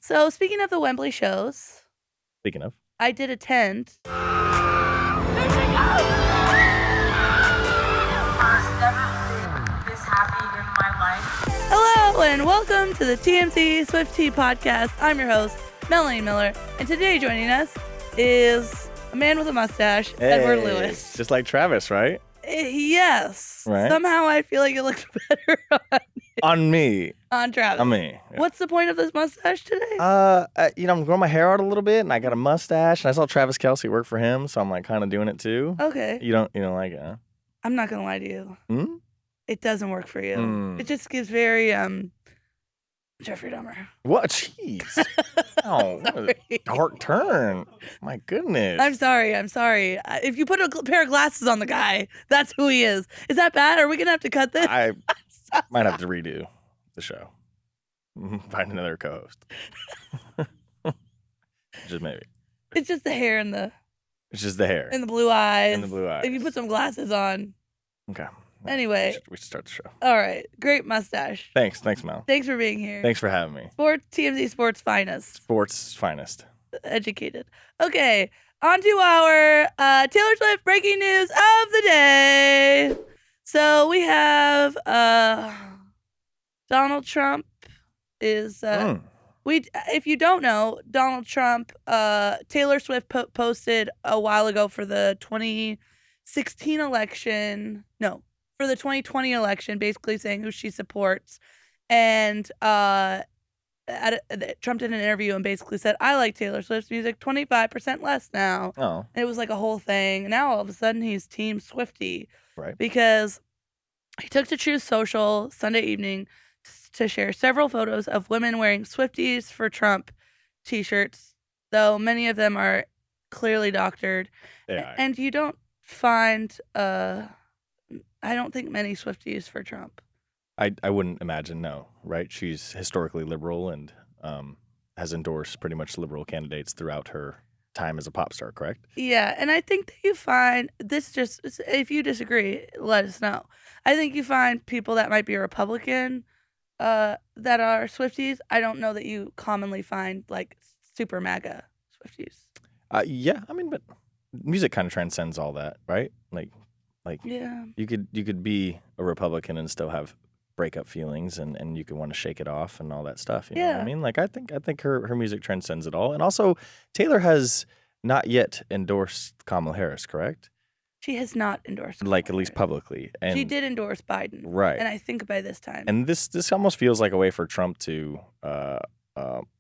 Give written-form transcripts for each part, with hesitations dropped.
So speaking of the Wembley shows, Speaking of. I did attend. Hello and welcome to the TMZ Swiftie podcast. I'm your host, Melanie Miller, and today joining us is a man with a mustache, Edward Lewis. Just like Travis, right? Yes. Right. Somehow I feel like it looks better On me. on Travis. On me. Yeah. What's the point of this mustache today? I'm growing my hair out a little bit, and I got a mustache, and I saw Travis Kelce work for him, so I'm like kind of doing it too. Okay. You don't like it, huh? I'm not gonna lie to you. Hmm? It doesn't work for you. It just gives very Jeffrey Dahmer. What? Jeez. Oh, what a dark turn. My goodness. I'm sorry. If you put a pair of glasses on the guy, that's who he is. Is that bad? Are we gonna have to cut this? I might have to redo the show. Find another co-host. Just maybe. It's just the hair and the. It's just the hair. And the blue eyes. And the blue eyes. If you put some glasses on. Okay. Anyway. We should start the show. All right. Great mustache. Thanks, Mel. Thanks for being here. Thanks for having me. TMZ Sports finest. Sports finest. Educated. Okay. On to our Taylor Swift breaking news of the day. So we have Donald Trump is if you don't know, Donald Trump, Taylor Swift posted a while ago for the 2016 election. No, for the 2020 election, basically saying who she supports. And Trump did an interview and basically said, I like Taylor Swift's music 25% less now. Oh. And it was like a whole thing. And now all of a sudden he's Team Swiftie. Right. Because he took to Truth Social Sunday evening to share several photos of women wearing Swifties for Trump t-shirts, though many of them are clearly doctored. Yeah. And you don't find, I don't think many Swifties for Trump. I wouldn't imagine, no, right? She's historically liberal and has endorsed pretty much liberal candidates throughout her time as a pop star, correct? Yeah, and I think that you find this just, if you disagree, let us know. I think you find people that might be a Republican that are Swifties. I don't know that you commonly find like super MAGA Swifties. Yeah, I mean, but music kind of transcends all that, right? Like yeah, you could be a Republican and still have breakup feelings and you could want to shake it off and all that stuff. You know what I mean? Like I think her music transcends it all. And also Taylor has not yet endorsed Kamala Harris, correct? She has not endorsed Kamala Like at least Harris. publicly. And She did endorse Biden. Right. And I think by this time. And this almost feels like a way for Trump to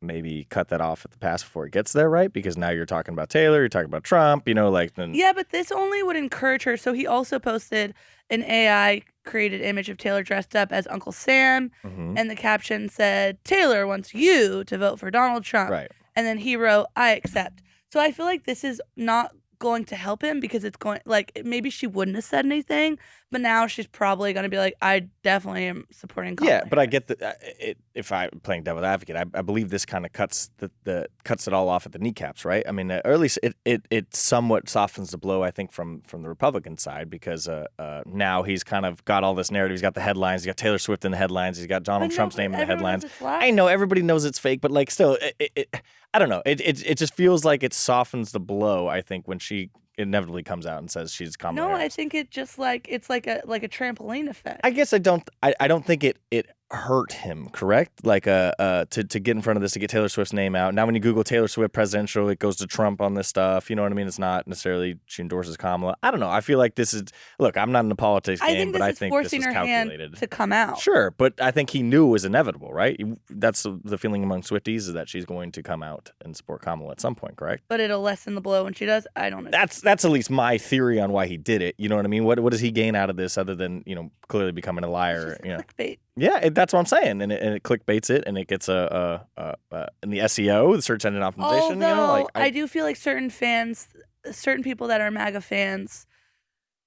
maybe cut that off at the pass before it gets there, right? Because now you're talking about Taylor, you're talking about Trump, then Yeah, but this only would encourage her. So he also posted an AI created image of Taylor dressed up as Uncle Sam, and the caption said, Taylor wants you to vote for Donald Trump. Right. And then he wrote, I accept. So I feel like this is not going to help him because it's going, like, maybe she wouldn't have said anything, but now she's probably going to be like, I definitely am supporting Kamala Yeah, but I Harris. get that. If I'm playing devil's advocate, I believe this kind of cuts cuts it all off at the kneecaps, right? I mean, or at least it somewhat softens the blow, I think, from the Republican side because now he's kind of got all this narrative. He's got the headlines. He's got Taylor Swift in the headlines. He's got Donald Trump's name in the headlines. I know everybody knows it's fake, but like still, I don't know. It just feels like it softens the blow. I think when she inevitably comes out and says she's Kamala Harris. I think it just like it's like a trampoline effect. I guess I don't think it hurt him, correct? Like to get in front of this, to get Taylor Swift's name out. Now when you Google Taylor Swift presidential, it goes to Trump on this stuff. You know what I mean? It's not necessarily she endorses Kamala. I don't know. I feel like this is look, I'm not in the politics game, but I think this is calculated. Hand to come out. Sure, but I think he knew it was inevitable, right? That's the feeling among Swifties is that she's going to come out and support Kamala at some point, correct? But it'll lessen the blow when she does. I don't know. That's at least my theory on why he did it. You know what I mean? What does he gain out of this other than clearly becoming a liar? It's just clickbait. Yeah, that's what I'm saying, and it clickbaits it, and it gets in the SEO, the search engine optimization. Although I do feel like certain people that are MAGA fans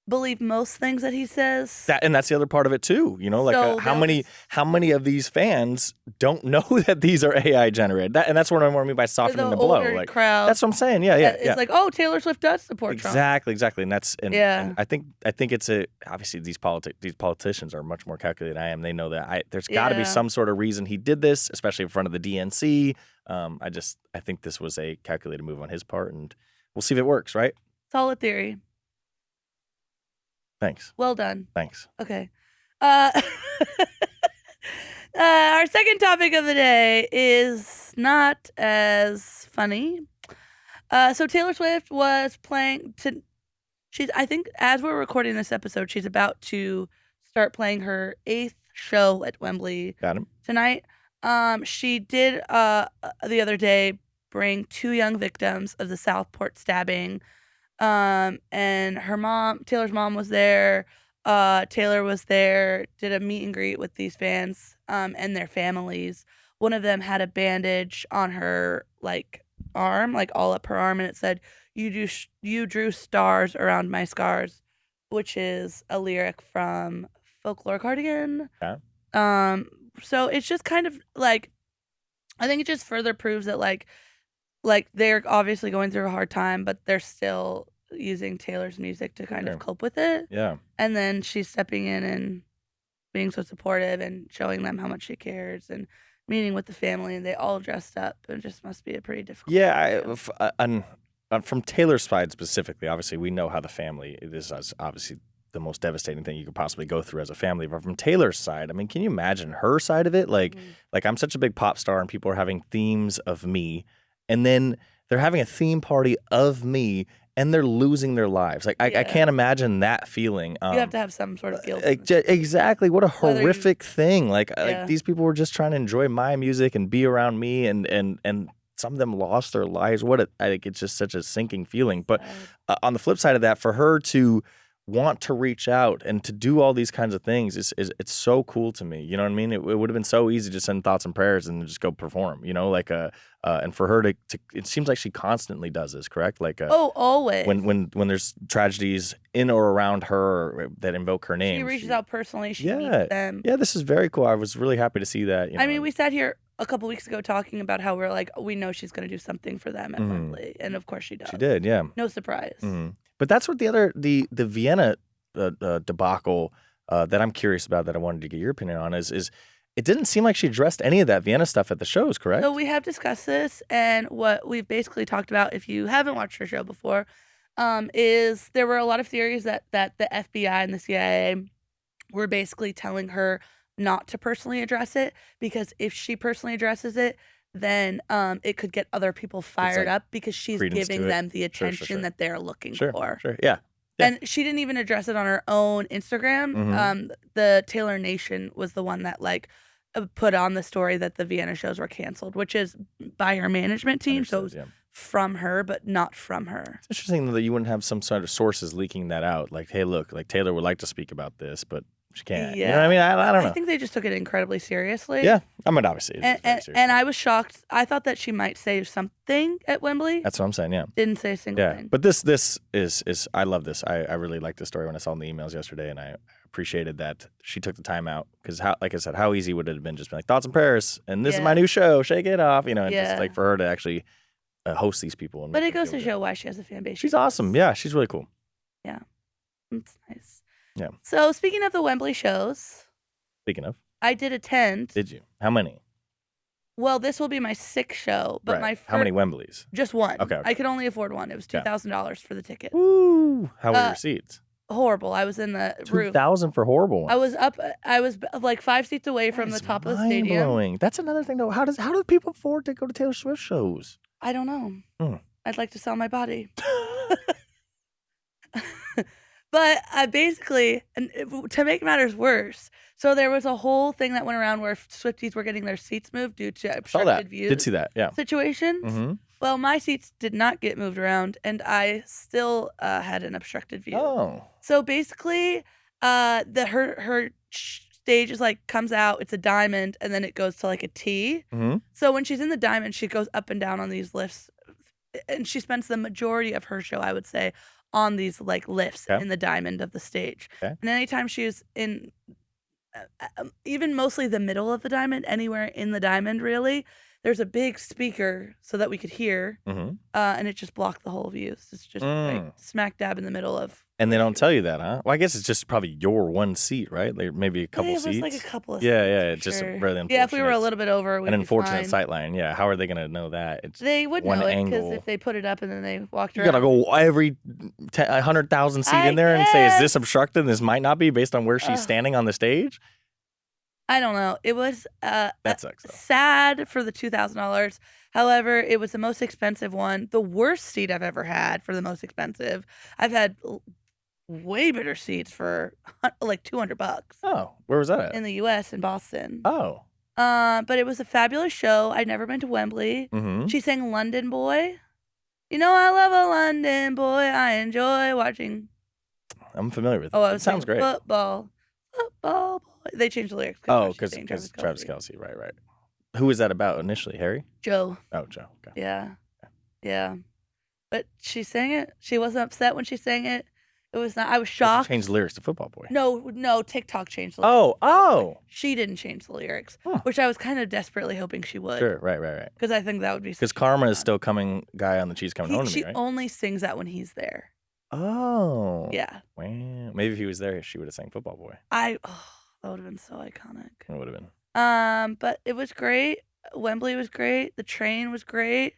believe most things that he says. And that's the other part of it too. You know, like So how many of these fans don't know that these are AI generated? And that's what I mean by softening the blow. Older Like crowd. that's what I'm saying. Yeah. It's like, oh, Taylor Swift does support Trump. Exactly. And that's and I think it's obviously these politicians are much more calculated than I am. They know that there's got to be some sort of reason he did this, especially in front of the DNC. I think this was a calculated move on his part, and we'll see if it works. Right? Solid theory. Thanks. Well done. Thanks. Okay. Our second topic of the day is not as funny. So Taylor Swift was playing I think as we're recording this episode, she's about to start playing her 8th show at Wembley tonight. She did the other day bring 2 young victims of the Southport stabbing. And Taylor's mom was there. Taylor was there, did a meet and greet with these fans and their families. One of them had a bandage on her arm, all up her arm, and it said, "You drew stars around my scars," which is a lyric from Folklore Cardigan. Yeah. So it's just kind of I think it just further proves that they're obviously going through a hard time, but they're still using Taylor's music to kind of cope with it. Yeah. And then she's stepping in and being so supportive and showing them how much she cares and meeting with the family, and they all dressed up. It just must be a pretty difficult time. From Taylor's side specifically, obviously we know how the family, this is obviously the most devastating thing you could possibly go through as a family. But from Taylor's side, I mean, can you imagine her side of it? Like I'm such a big pop star and people are having themes of me, and then they're having a theme party of me, and they're losing their lives. I can't imagine that feeling. You have to have some sort of guilt. Exactly. What a horrific thing. Like these people were just trying to enjoy my music and be around me, and some of them lost their lives. I think it's just such a sinking feeling. But on the flip side of that, for her to want to reach out and to do all these kinds of things it's so cool to me. You know what I mean? It would have been so easy to send thoughts and prayers and just go perform, and for her to it seems like she constantly does this, correct? Always. When there's tragedies in or around her that invoke her name. She reaches out personally. She meets them. Yeah, this is very cool. I was really happy to see that. I mean, we sat here a couple weeks ago talking about how we know she's going to do something for them at Wembley, and of course she does. She did, yeah. No surprise. But that's what the Vienna debacle that I'm curious about, that I wanted to get your opinion on, is it didn't seem like she addressed any of that Vienna stuff at the shows, correct? So we have discussed this, and what we've basically talked about, if you haven't watched her show before, is there were a lot of theories that the FBI and the CIA were basically telling her not to personally address it, because if she personally addresses it, then it could get other people fired up, because she's giving them the attention that they're looking for. Sure, yeah. And she didn't even address it on her own Instagram. The Taylor Nation was the one that put on the story that the Vienna shows were canceled, which is by her management team. So it was from her, but not from her. It's interesting that you wouldn't have some sort of sources leaking that out. Like, hey, look, Taylor would like to speak about this, but she can't. Yeah. You know what I mean? I don't know. I think they just took it incredibly seriously. Yeah. I mean, obviously. And I was shocked. I thought that she might say something at Wembley. That's what I'm saying, yeah. Didn't say a single thing. But this is I love this. I really liked this story when I saw in the emails yesterday, and I appreciated that she took the time out, because like I said, how easy would it have been just be like, thoughts and prayers, and this is my new show, shake it off, and just for her to actually host these people. But it goes to show why she has a fan base. She's awesome. Yeah, she's really cool. Yeah. It's nice. Yeah. So speaking of the Wembley shows. Speaking of. I did attend. Did you? How many? Well, this will be my 6th show, but my how many Wembleys? Just one. Okay. I could only afford one. It was $2,000 for the ticket. Woo! How were your seats? Horrible. I was in the roof. $2,000 for horrible ones. I was 5 seats away from the top of the stadium. Mind-blowing. That's another thing though. How do people afford to go to Taylor Swift shows? I don't know. I'd like to sell my body. But basically, and to make matters worse, so there was a whole thing that went around where Swifties were getting their seats moved due to obstructed view. Did see that, yeah. Situations. Well, my seats did not get moved around, and I still had an obstructed view. Oh. So basically, her stage is comes out. It's a diamond, and then it goes to a T. So when she's in the diamond, she goes up and down on these lifts, and she spends the majority of her show, I would say, on these like lifts Okay. in the diamond of the stage. Okay. And anytime she was in, even mostly the middle of the diamond, anywhere in the diamond really, there's a big speaker so that we could hear, and it just blocked the whole view. So it's just like smack dab in the middle of. And they don't tell you that, huh? Well, I guess it's just probably your one seat, right? Like maybe a couple seats. It was like a couple of yeah, seats. Yeah, for it's just sure. really unfortunate. Yeah, if we were a little bit over, we'd an unfortunate be fine. sight line. Yeah, how are they going to know that? It's They would one know it angle. because if they put it up and then they walked You around. got to go every 100,000 seat in there and say, is this obstructed? And this might not be based on where she's standing on the stage? I don't know. It was that sucks, though. sad for the $2,000. However, it was the most expensive one. The worst seat I've ever had for the most expensive. I've had way better seats for like $200. Oh, where was that at? In the U.S. in Boston. Oh. But it was a fabulous show. I'd never been to Wembley. She sang London Boy. You know I love a London boy. I enjoy watching. I'm familiar with it. Oh, It sounds great. Football boy. They changed the lyrics. Oh, because Travis Kelce. Right. Who was that about initially? Harry? Joe. Oh, Joe. Okay. Yeah. But she sang it. She wasn't upset when she sang it. It was not. I was shocked. She changed the lyrics to Football Boy. No. TikTok changed the lyrics. Oh. She didn't change the lyrics, which I was kind of desperately hoping she would. Sure. Right. Because I think that would be. Because Karma is still coming. Guy on the cheese coming home to me, right? She only sings that when he's there. Oh. Yeah. Wow. Maybe if he was there, she would have sang Football Boy. That would have been so iconic. It would have been. But it was great. Wembley was great. The train was great.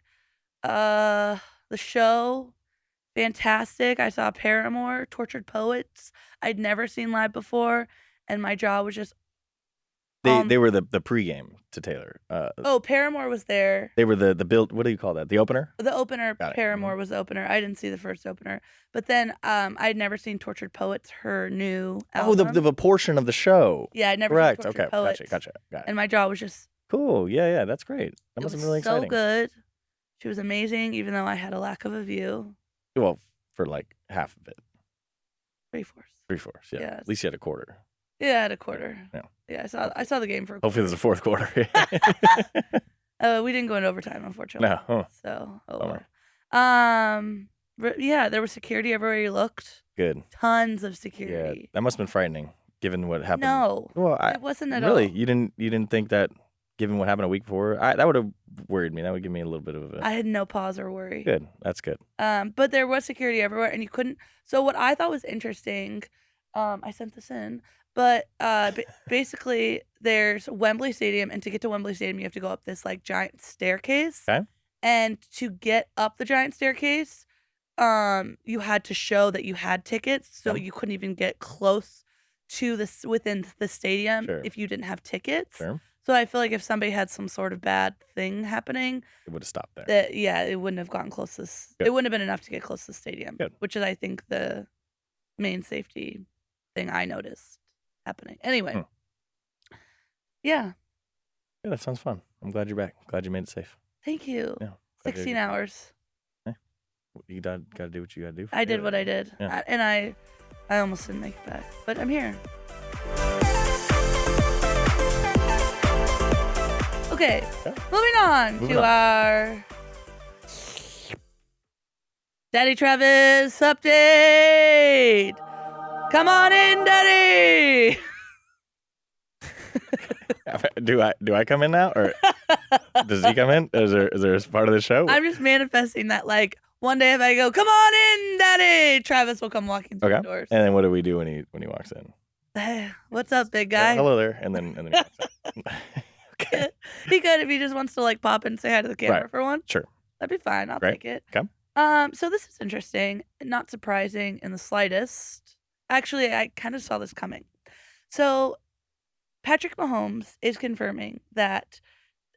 The show, fantastic. I saw Paramore, Tortured Poets. I'd never seen live before, and my jaw was just. They were the pregame to Taylor. Paramore was there. They were the build. What do you call that? The opener. The opener. Paramore was the opener. I didn't see the first opener, but then I'd never seen Tortured Poets, her new album. Oh, the portion of the show. Yeah, I'd never seen Tortured Poets. Gotcha. Got it. And my jaw was just. Cool. Yeah. That's great. That must have been really exciting. So good. She was amazing, even though I had a lack of a view. Well, for like half of it. 3/4. Yeah. Yeah. At least you had a quarter. Yeah, I had a quarter. Yeah, I saw the game for a quarter. Hopefully there's a fourth quarter. We didn't go into overtime, unfortunately. No. Huh. So, Bummer. there was security everywhere you looked. Good. Tons of security. Yeah, that must have been frightening, given what happened. No, well, it wasn't at all. Really, you didn't think that, given what happened a week before, that would have worried me. That would give me a little bit of a. I had no pause or worry. Good, that's good. But there was security everywhere, and you couldn't. So what I thought was interesting, I sent this in. But basically, there's Wembley Stadium, and to get to Wembley Stadium, you have to go up this like giant staircase. Okay. And to get up the giant staircase, you had to show that you had tickets, so you couldn't even get close to within the stadium if you didn't have tickets. Sure. So I feel like if somebody had some sort of bad thing happening, it would have stopped there. It wouldn't have gotten close to it wouldn't have been enough to get close to the stadium, which is I think the main safety thing I noticed happening. Anyway. Yeah, that sounds fun. I'm glad you're back. Glad you made it safe. Thank you. Yeah, 16 hours. Hey, you gotta do what you gotta do. I did what I did. Yeah. And I almost didn't make it back, but I'm here. Okay, moving on to our Daddy Travis update. Come on in, Daddy. Do I come in now, or does he come in? Is there a part of the show? I'm just manifesting that, like, one day if I go, come on in, Daddy, Travis will come walking through the doors. And then what do we do when he walks in? What's up, big guy? Hello there, and then he walks in. Okay. He could if he just wants to like pop in and say hi to the camera for one. Sure, that'd be fine. I'll take it. Okay. So this is interesting, not surprising in the slightest. Actually, I kind of saw this coming. So Patrick Mahomes is confirming that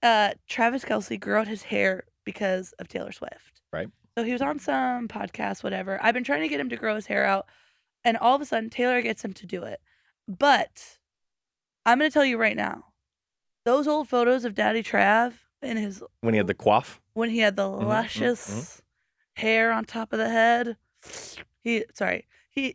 Travis Kelce grew out his hair because of Taylor Swift. Right. So he was on some podcast, whatever. I've been trying to get him to grow his hair out, and all of a sudden Taylor gets him to do it. But I'm going to tell you right now, those old photos of Daddy Trav in his... When he had the coif? When he had the luscious hair on top of the head. Sorry. I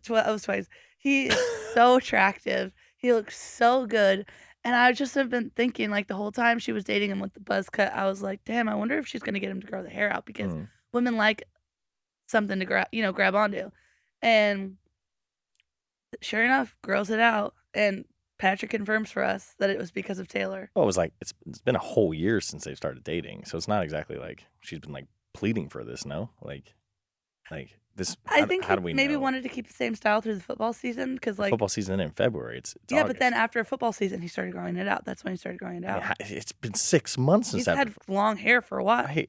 was twice. He is so attractive. He looks so good. And I just have been thinking, like, the whole time she was dating him with the buzz cut, I was like, damn, I wonder if she's going to get him to grow the hair out, because women like something to grab onto. And sure enough, grows it out. And Patrick confirms for us that it was because of Taylor. Well, it was like it's been a whole year since they started dating, so it's not exactly like she's been like pleading for this. No, like this. I think how do we maybe know? wanted to keep the same style through the football season because like football season in February. It's yeah, August. but then after football season, he started growing it out. That's when he started growing it out. I mean, it's been 6 months since He's had long hair for a while. He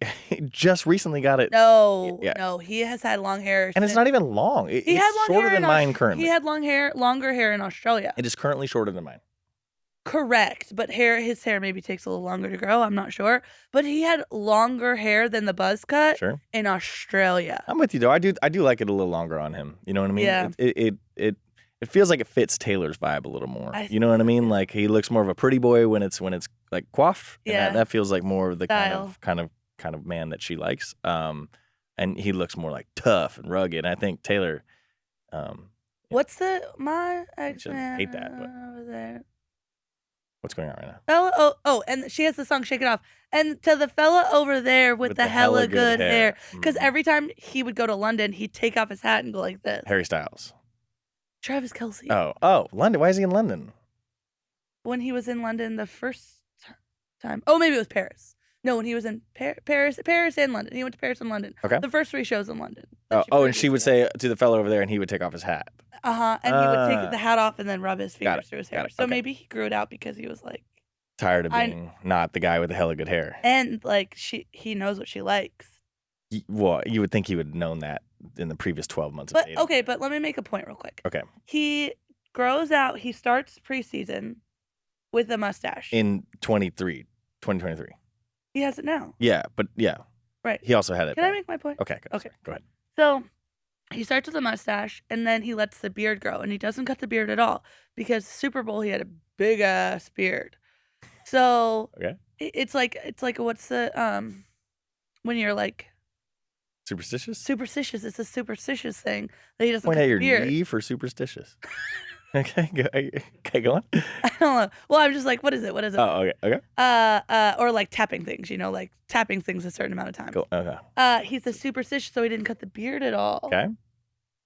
just recently got it. No, he has had long hair, and it's not even long. He had long shorter hair than mine currently. He had longer hair in Australia. It is currently shorter than mine. Correct, but his hair maybe takes a little longer to grow. I'm not sure, but he had longer hair than the buzz cut in Australia. I'm with you though. I do like it a little longer on him. You know what I mean? Yeah. It feels like it fits Taylor's vibe a little more. You know what I mean? Like he looks more of a pretty boy when it's like coiffed. Yeah. And that feels like more of the Style. kind of man that she likes. And he looks more like tough and rugged. And I think Taylor. What's my ex-man hate that, but over there? What's going on right now? Oh, and she has the song "Shake It Off." And to the fella over there with the hella good hair, because every time he would go to London, he'd take off his hat and go like this. Harry Styles. Travis Kelce. Oh, London. Why is he in London? When he was in London the first time. Oh, maybe it was Paris. No, when he was in Paris and London. He went to Paris and London. Okay. The first 3 shows in London. And she would say to the fellow over there, and he would take off his hat. And he would take the hat off and then rub his fingers through his hair. So maybe he grew it out because he was like tired of being not the guy with the hella good hair. And like he knows what she likes. Well, you would think he would have known that in the previous 12 months of dating. Okay, but let me make a point real quick. Okay. He grows out, he starts preseason with a mustache. In 2023. He has it now. Yeah, but yeah. Right. He also had it. Can I make my point? Okay. Okay. Go ahead. So he starts with a mustache and then he lets the beard grow and he doesn't cut the beard at all because Super Bowl he had a big ass beard. So it's like what's the when you're like superstitious? Superstitious. It's a superstitious thing that he doesn't point cut out your beard. knee for superstitious. Okay, go on. I don't know. Well, I'm just like, what is it? What is it? Oh, okay. Or like tapping things, like tapping things a certain amount of time. Cool. Okay. He's a superstitious, so he didn't cut the beard at all. Okay.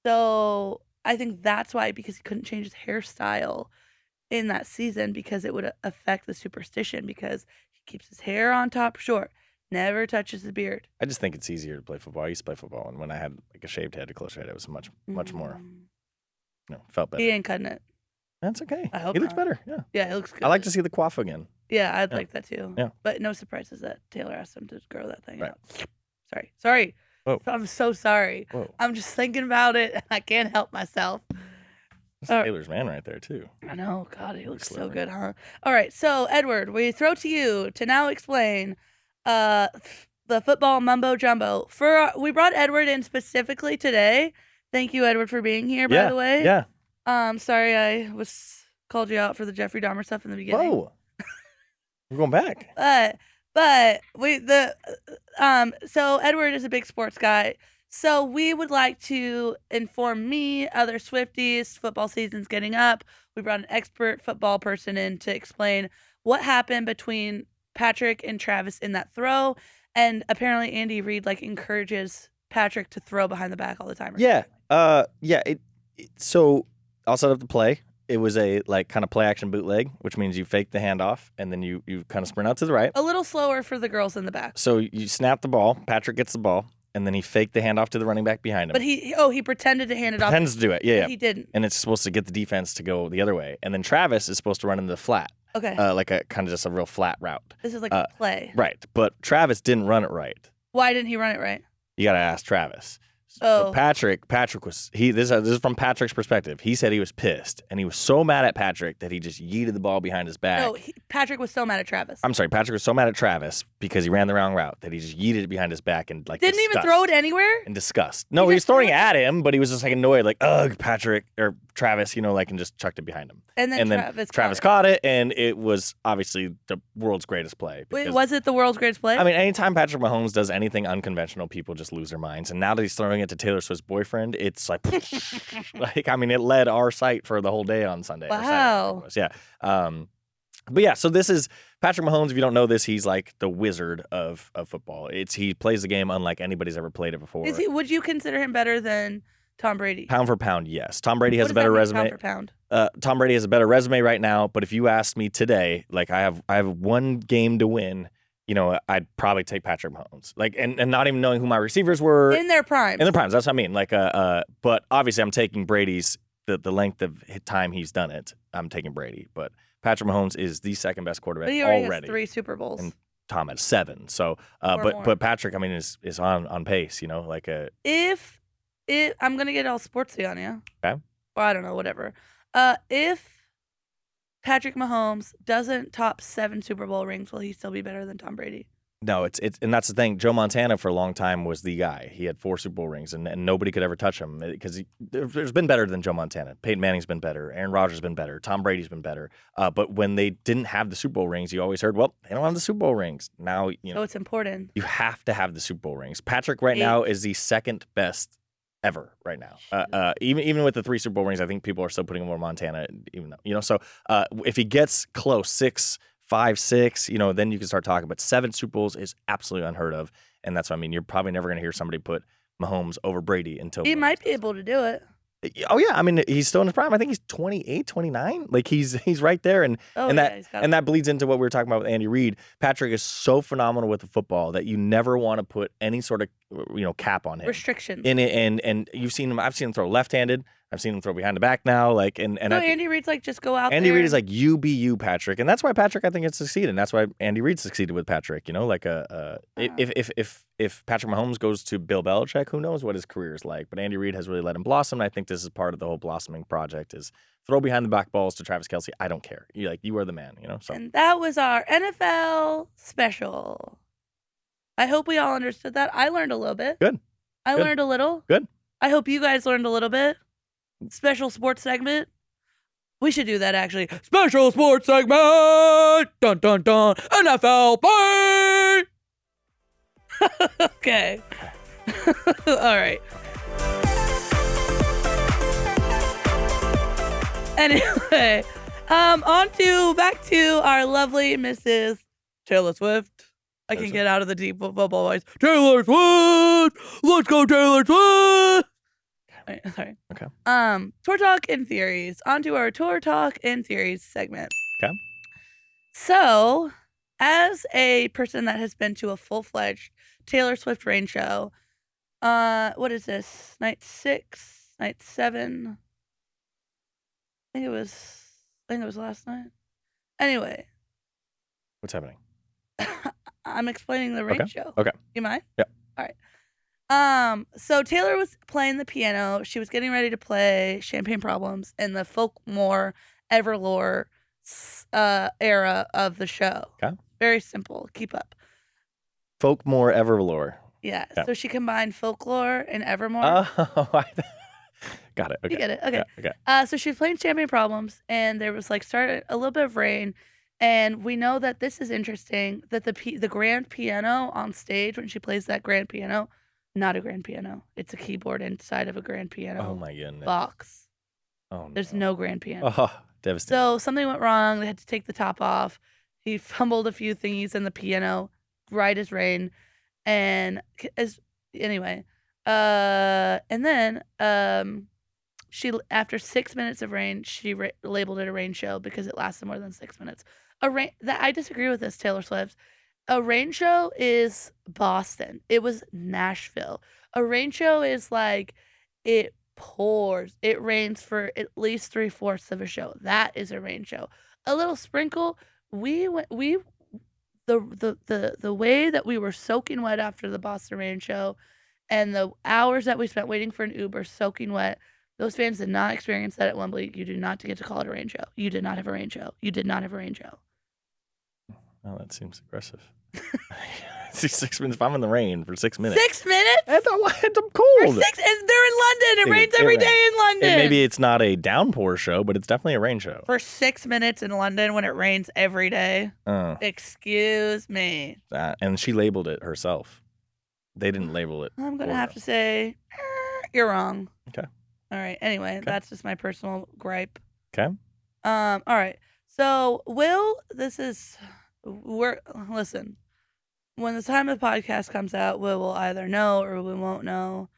So I think that's why, because he couldn't change his hairstyle in that season because it would affect the superstition because he keeps his hair on top short, never touches the beard. I just think it's easier to play football. I used to play football, and when I had like a shaved head, a close head, it was much more. Felt better. He ain't cutting it. That's okay. I hope he looks not. better. Yeah. Yeah, he looks good. I like to see the quaff again. Yeah, I'd like that too. Yeah. But no surprises that Taylor asked him to grow that thing Right. out. Sorry. Whoa. I'm so sorry. Whoa. I'm just thinking about it and I can't help myself. That's Taylor's man right there too. I know. God, he looks so good, huh? All right. So, Edward, we throw to you to now explain the football mumbo jumbo. We brought Edward in specifically today. Thank you, Edward, for being here, by the way. Yeah. Sorry I called you out for the Jeffrey Dahmer stuff in the beginning. Whoa. We're going back. But so Edward is a big sports guy. So we would like to inform me, other Swifties, football season's getting up. We brought an expert football person in to explain what happened between Patrick and Travis in that throw. And apparently Andy Reid encourages Patrick to throw behind the back all the time. Yeah. So I'll set up the play. It was a kind of play action bootleg, which means you fake the handoff and then you kind of sprint out to the right. A little slower for the girls in the back. So you snap the ball. Patrick gets the ball, and then he faked the handoff to the running back behind him. But he pretended to hand it off. Pretends to do it. Yeah. He didn't. And it's supposed to get the defense to go the other way. And then Travis is supposed to run into the flat. Okay. Like a kind of just a real flat route. This is like a play. Right. But Travis didn't run it right. Why didn't he run it right? You got to ask Travis. Oh. So Patrick was this is from Patrick's perspective. He said he was pissed and he was so mad at Patrick that he just yeeted the ball behind his back. No, Patrick was so mad at Travis. I'm sorry, Patrick was so mad at Travis because he ran the wrong route that he just yeeted it behind his back and didn't even throw it anywhere. In disgust. No, he was throwing it at him, but he was just annoyed, ugh, Patrick or Travis, and just chucked it behind him. And then Travis caught it, and it was obviously the world's greatest play. Wait, was it the world's greatest play? I mean, anytime Patrick Mahomes does anything unconventional, people just lose their minds. And now that he's throwing it to Taylor Swift's boyfriend, it's it led our site for the whole day on Sunday. Wow. Yeah. But yeah, so this is Patrick Mahomes. If you don't know this, he's like the wizard of football. He plays the game unlike anybody's ever played it before. Would you consider him better than Tom Brady? Pound for pound, yes. Tom Brady has What a does that better mean, resume. pound for pound? Tom Brady has a better resume right now. But if you asked me today, like I have one game to win, I'd probably take Patrick Mahomes. Like and not even knowing who my receivers were In their primes. In their primes, that's what I mean. Like but obviously I'm taking Brady's the length of time he's done it. I'm taking Brady, but Patrick Mahomes is the second best quarterback But he already has 3 Super Bowls. And Tom had 7. So, but Patrick, I mean, is on pace. Like a. If I'm gonna get all sportsy on you. Okay. Well, I don't know, whatever. If Patrick Mahomes doesn't top 7 Super Bowl rings, will he still be better than Tom Brady? No, it's and that's the thing. Joe Montana for a long time was the guy. He had 4 Super Bowl rings, and nobody could ever touch him because there's been better than Joe Montana. Peyton Manning's been better. Aaron Rodgers has been better. Tom Brady's been better. But when they didn't have the Super Bowl rings, you always heard, well, they don't have the Super Bowl rings. Now, So it's important. You have to have the Super Bowl rings. Patrick right now is the second best ever right now. Even with the 3 Super Bowl rings, I think people are still putting him over Montana, even though, So if he gets close, 6, 5, 6, then you can start talking. But 7 Super Bowls is absolutely unheard of. And that's what I mean. You're probably never going to hear somebody put Mahomes over Brady until he might be able to do it. Oh, yeah. I mean, he's still in his prime. I think he's 28, 29. Like, he's right there. And that bleeds into what we were talking about with Andy Reid. Patrick is so phenomenal with the football that you never want to put any sort of, cap on him. Restriction. And you've seen him. I've seen him throw left-handed. I've seen him throw behind the back now. So Andy Reid's like, just go out there. Andy Reid is like, you be you, Patrick. And that's why Patrick, I think, has succeeded. And that's why Andy Reid succeeded with Patrick. If Patrick Mahomes goes to Bill Belichick, who knows what his career is like. But Andy Reid has really let him blossom. And I think this is part of the whole blossoming project is throw behind the back balls to Travis Kelce. I don't care. You are the man, So. And that was our NFL special. I hope we all understood that. I learned a little bit. Good. I learned a little. Good. I hope you guys learned a little bit. Special sports segment. We should do that, actually. Special sports segment. Dun dun dun. NFL play. Okay. All right. Anyway, back to our lovely Mrs. Taylor Swift. I can get out of the deep football voice. Taylor Swift. Let's go, Taylor Swift. Sorry. Okay. Tour talk and theories. On to our tour talk and theories segment. Okay. So, as a person that has been to a full-fledged Taylor Swift rain show, what is this? Night 6, night 7. I think it was last night. Anyway. What's happening? I'm explaining the rain show. Okay. You mind? Yeah. All right. So Taylor was playing the piano. She was getting ready to play Champagne Problems in the Folkmore Everlore era of the show. Okay. Very simple. Keep up. Folkmore Everlore. Yeah. Okay. So she combined folklore and Evermore. Oh, got it. Okay. You get it. Okay. Yeah, okay. So she was playing Champagne Problems, and there was started a little bit of rain. And we know that this is interesting, that the grand piano on stage, when she plays that grand piano, not a grand piano. It's a keyboard inside of a grand piano oh my goodness. box. Oh, There's no grand piano. Oh, devastating. So something went wrong. They had to take the top off. He fumbled a few thingies in the piano, right as rain. And anyway, and then she, after 6 minutes of rain, she labeled it a rain show because it lasted more than 6 minutes. I disagree with this, Taylor Swift. A rain show is Boston. It was Nashville. A rain show is like it pours. It rains for at least 3/4 of a show. That is a rain show. A little sprinkle. The way that we were soaking wet after the Boston rain show, and the hours that we spent waiting for an Uber soaking wet. Those fans did not experience that at Wembley. You do not get to call it a rain show. You did not have a rain show. You did not have a rain show. Oh, that seems aggressive. 6 minutes. If I'm in the rain for 6 minutes. 6 minutes? I'm cold. For 6, and they're in London. It rains every day in London. And maybe it's not a downpour show, but it's definitely a rain show. For 6 minutes in London when it rains every day. Excuse me. And she labeled it herself. They didn't label it. I'm going to have to say, you're wrong. Okay. All right. Anyway, That's just my personal gripe. Okay. All right. So, listen, when the time of the podcast comes out, will either know or we won't know.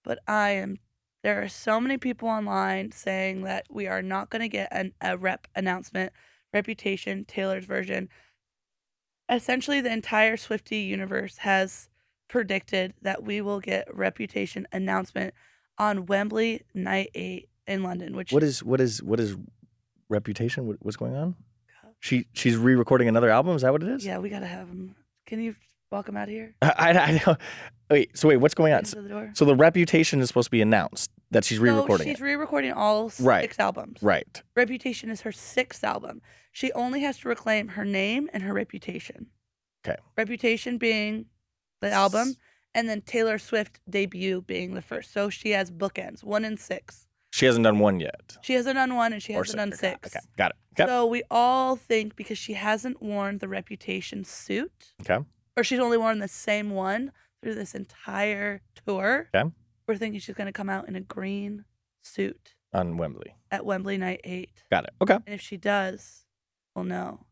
But there are so many people online saying that we are not going to get a rep announcement, Reputation, Taylor's version. Essentially, the entire Swiftie universe has predicted that we will get Reputation announcement on Wembley Night 8 in London. What is Reputation? What's going on? She's re-recording another album. Is that what it is? Yeah, we gotta have him. Can you walk him out of here? I know. Wait, what's going on? Into the door. So the Reputation is supposed to be announced that she's re-recording. She's re-recording all 6 albums. Right. Reputation is her 6th album. She only has to reclaim her name and her reputation. Okay. Reputation being the album, and then Taylor Swift debut being the first. So she has bookends, 1 and 6. She hasn't done 1 yet. She hasn't done 1 and she hasn't done 6. Okay, got it. Okay. So we all think because she hasn't worn the Reputation suit, okay, or she's only worn the same one through this entire tour, okay, we're thinking she's going to come out in a green suit on Wembley at Wembley Night 8. Got it. Okay. And if she does, we'll know.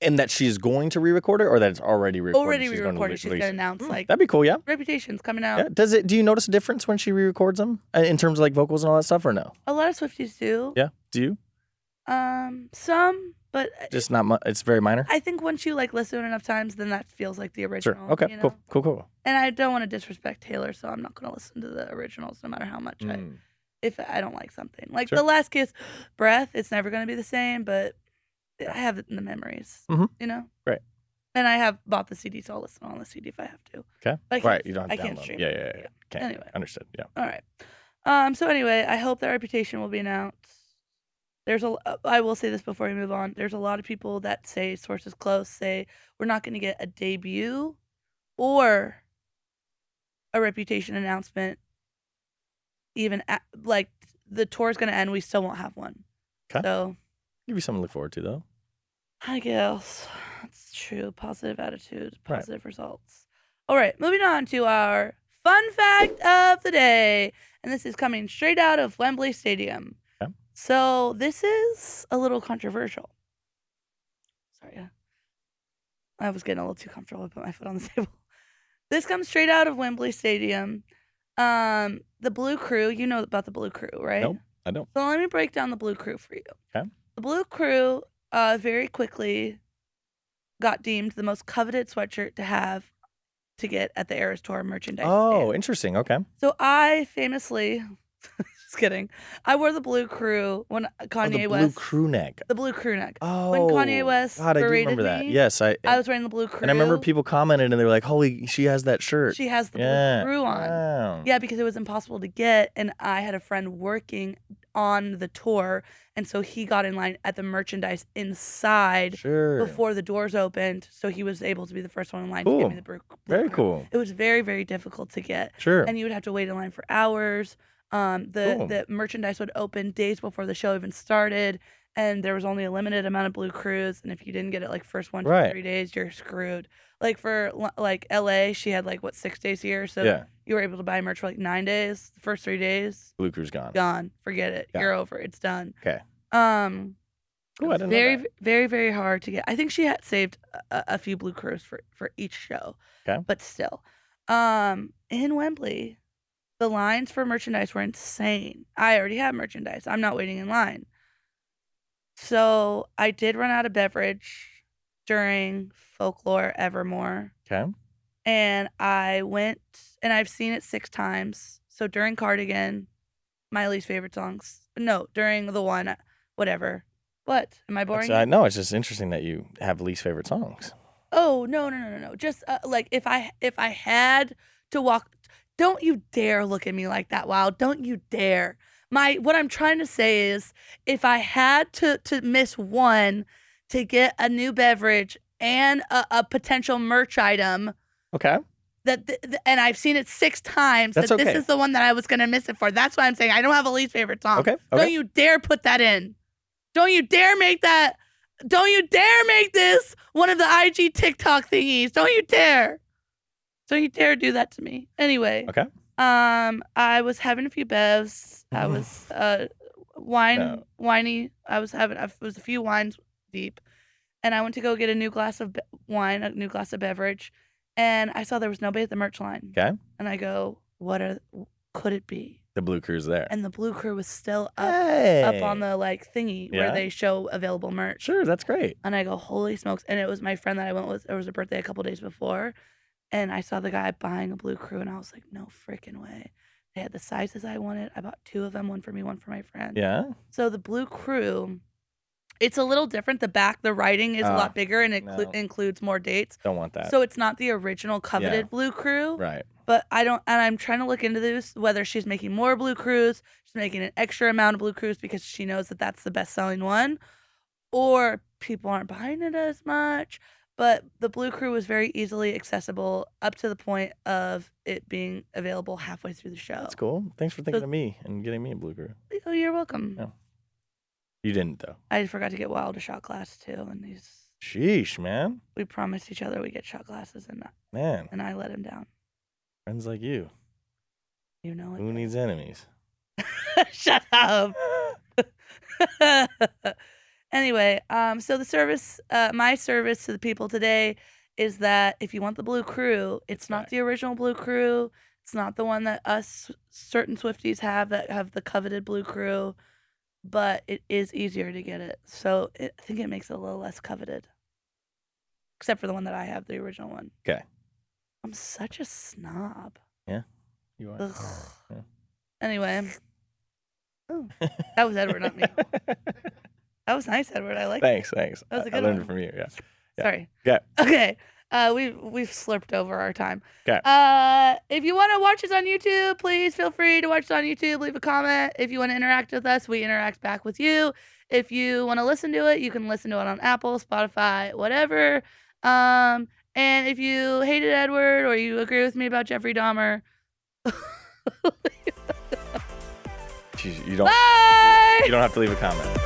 And that she's going to re-record it, or that it's already re-recorded? Already re-recorded. She's going to announce that'd be cool. Yeah. Reputation's coming out. Yeah. Do you notice a difference when she re-records them in terms of like vocals and all that stuff, or no? A lot of Swifties do. Yeah. Do you? Some, but just not much. It's very minor. I think once you like listen enough times, then that feels like the original. Sure. Okay. You know? Cool. And I don't want to disrespect Taylor, so I'm not going to listen to the originals, no matter how much if I don't like something. Like The Last Kiss, Breath, it's never going to be the same, but I have it in the memories. You know. Right. And I have bought the CD, so I'll listen on the CD if I have to. Okay. Right. You don't have to I can't download. stream. Yeah. it. Okay. Anyway. Understood. Yeah. All right. So anyway, I hope that Reputation will be announced. I will say this before we move on. There's a lot of people that say, sources close say, we're not going to get a debut or a Reputation announcement. Even like the tour's going to end, we still won't have one. Okay. So give you something to look forward to, though. I guess that's true. Positive attitude, positive results. All right, moving on to our fun fact of the day, and this is coming straight out of Wembley Stadium. Okay. So this is a little controversial. Sorry, I was getting a little too comfortable. I put my foot on the table. This comes straight out of Wembley Stadium. The Blue Crew, you know about the Blue Crew, right? Nope, I don't. So let me break down the Blue Crew for you. Okay. The Blue Crew very quickly got deemed the most coveted sweatshirt to get at the Eras Tour merchandise. Oh, stand. Interesting. Okay. So I famously, just kidding, I wore the Blue Crew when Kanye West. The blue crew neck. The Blue Crew neck. Oh. When Kanye West God, I do berated remember that. me, Yes, I was wearing the Blue Crew. And I remember people commented and they were like, "Holy, she has that shirt. She has the Blue Crew on." Wow. Yeah, because it was impossible to get, and I had a friend working on the tour, and so he got in line at the merchandise inside before the doors opened, so he was able to be the first one in line to get me the Blue Very Crew. cool. It was very, very difficult to get. Sure. And you would have to wait in line for hours. The merchandise would open days before the show even started, and there was only a limited amount of Blue Crews, and if you didn't get it like first 1 to 3 days, you're screwed. Like for like LA, she had like 6 days here, so you were able to buy merch for like 9 days. The first 3 days, Blue Crew's gone. Gone. Forget it. You're over. It's done. Okay. I didn't know that. Very, very hard to get. I think she had saved a few Blue Crews for each show. Okay. But still, in Wembley, the lines for merchandise were insane. I already have merchandise. I'm not waiting in line. So I did run out of beverage during Folklore Evermore. Okay. And I went, and I've seen it 6 times. So during Cardigan, my least favorite songs. No, during the one, whatever. What? Am I boring? No, it's just interesting that you have least favorite songs. Oh, no. Just like if I had to walk, don't you dare look at me like that, Wild. Don't you dare. What I'm trying to say is if I had to miss one to get a new beverage and a potential merch item. Okay. And I've seen it 6 times. That's This is the one that I was going to miss it for. That's why I'm saying I don't have a least favorite song. Okay. Don't you dare put that in. Don't you dare make that. Don't you dare make this one of the IG TikTok thingies. Don't you dare. Don't you dare do that to me. Anyway. Okay. I was having a few bevs. I was whiny. It was a few wines deep. And I went to go get a new glass of wine, a new glass of beverage, and I saw there was nobody at the merch line. Okay. And I go, could it be? The Blue Crew's there. And the Blue Crew was still up on the like thingy where they show available merch. Sure, that's great. And I go, holy smokes. And it was my friend that I went with. It was her birthday a couple days before. And I saw the guy buying a Blue Crew, and I was like, no freaking way. They had the sizes I wanted. I bought 2 of them, one for me, one for my friend. Yeah. So the Blue Crew, it's a little different. The writing is a lot bigger, and it includes more dates. Don't want that. So it's not the original coveted Blue Crew. Right. But I'm trying to look into this, whether she's making more Blue Crews, she's making an extra amount of Blue Crews because she knows that that's the best-selling one, or people aren't buying it as much. But the Blue Crew was very easily accessible up to the point of it being available halfway through the show. That's cool. Thanks for thinking of me and getting me a Blue Crew. Oh, you're welcome. Yeah. You didn't, though. I forgot to get Wild a shot glass, too. And Sheesh, man. We promised each other we get shot glasses, and I let him down. Friends like you. You know it. Who needs enemies? Shut up. Anyway, so the service, my service to the people today is that if you want the Blue Crew, it's not the original Blue Crew. It's not the one that us certain Swifties have that have the coveted Blue Crew, but it is easier to get it. So I think it makes it a little less coveted, except for the one that I have, the original one. Okay. I'm such a snob. Yeah, you are. Yeah. Anyway. Oh, that was Edward, not me. That was nice, Edward. I like Thanks. That was a good I learned one. it from you. Yeah. Sorry. Yeah. Okay. We've slurped over our time. Okay. If you want to watch us on YouTube, please feel free to watch us on YouTube. Leave a comment. If you want to interact with us, we interact back with you. If you want to listen to it, you can listen to it on Apple, Spotify, whatever. And if you hated Edward or you agree with me about Jeffrey Dahmer, Jeez, you don't bye! You don't have to leave a comment.